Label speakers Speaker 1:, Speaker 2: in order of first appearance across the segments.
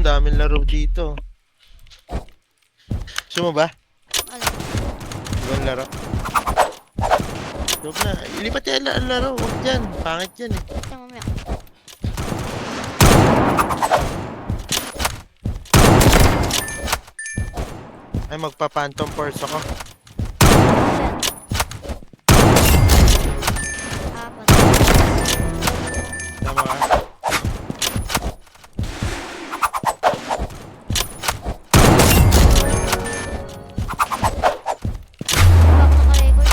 Speaker 1: daming laro dito. Gusto mo ba?
Speaker 2: Alam.
Speaker 1: Ibang laro. Huwag na. Ilipat yan ang laro. Huwag dyan. Pangit yan eh.
Speaker 2: Ito mamaya.
Speaker 1: Ay, magpa-phantom force ako.
Speaker 2: Yan. Apat.
Speaker 1: Tama ka?
Speaker 2: Bak, naka-record.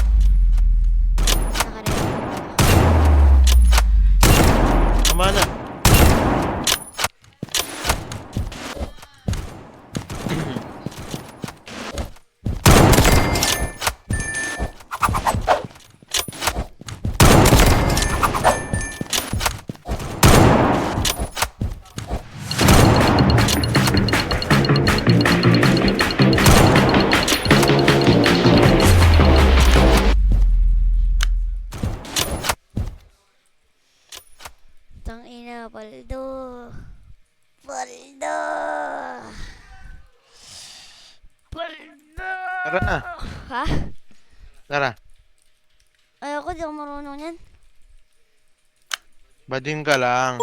Speaker 2: Naka-record.
Speaker 1: Tama na.
Speaker 2: Tangina, Paldo. Paldo. Paldo.
Speaker 1: Tara na.
Speaker 2: Ha?
Speaker 1: Tara.
Speaker 2: Ayoko, di ako marunong yan.
Speaker 1: Bading ka lang.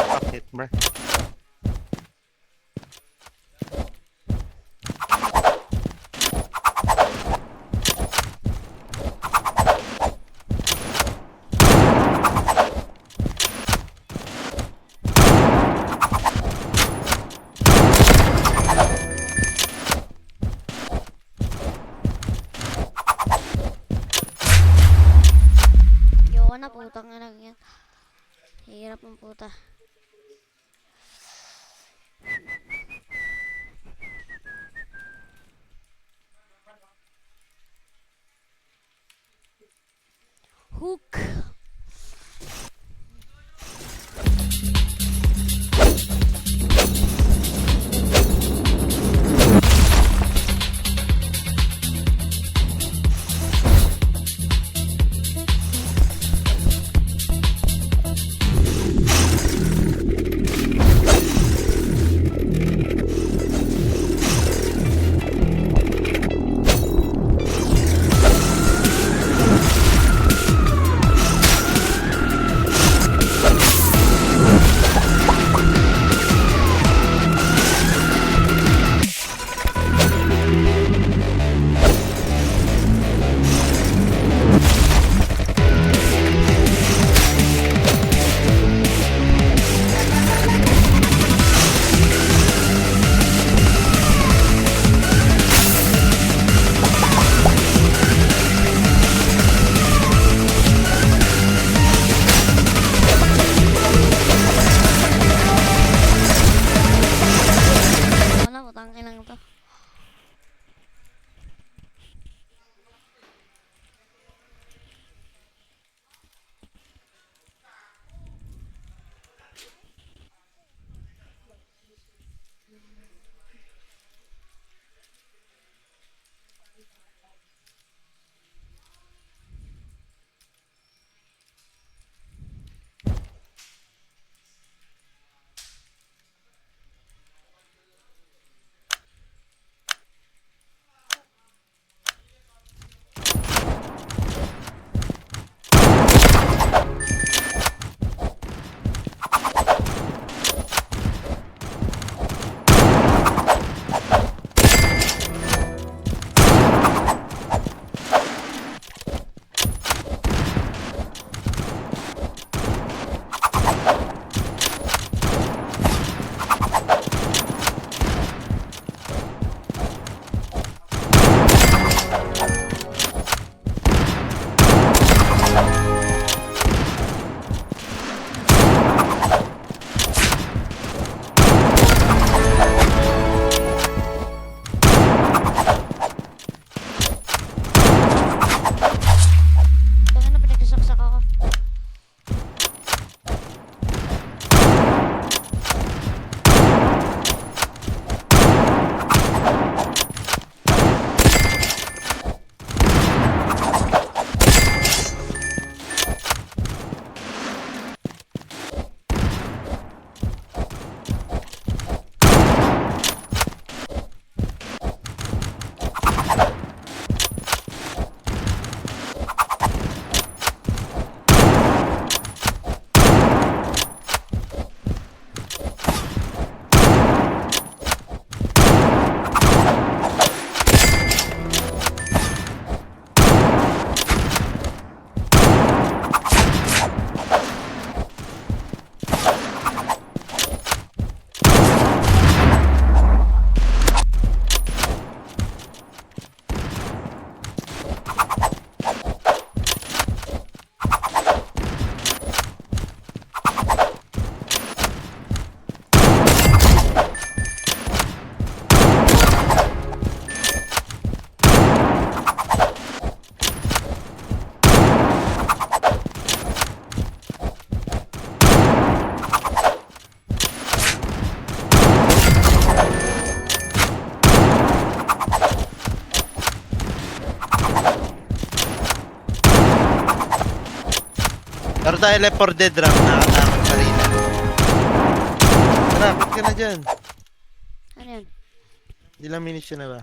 Speaker 1: Bakit, bro?
Speaker 2: Ayoko na, putang na lang yan. Hirap ang puta. Hook. Wala, putang inang to.
Speaker 1: tayo Left 4 Dead Ram. Nakatakot kanina. Tara, ba't ka na dyan?
Speaker 2: Ano yan?
Speaker 1: Ilang minutes yun na ba?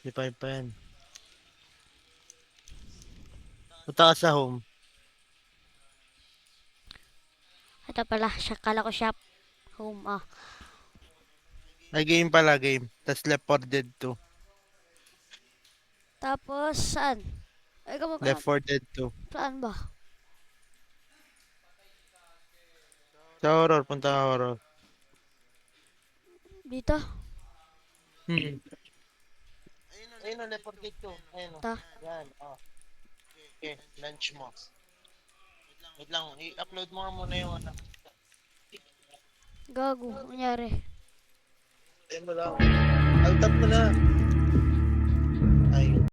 Speaker 1: Di pa yan. Punta ka sa home.
Speaker 2: Ito pala, siya, kala ko shop. Home, ah.
Speaker 1: Ay, game pala, game. Tas Left 4 Dead 2.
Speaker 2: Tapos, saan? Ay,
Speaker 1: Left 4 Dead 2.
Speaker 2: saan ba?
Speaker 1: Sa horror, punta ka horror.
Speaker 2: Dito?
Speaker 1: Ayun o, Left 4 Dead 2. Ayun o.
Speaker 2: Ta.
Speaker 1: Yan, oh. Okay, lunch mo. Wait lang, i-upload mo nga muna yung ano.
Speaker 2: Gago, nangyari.
Speaker 1: Ayun mo lang. Alt-tab mo na.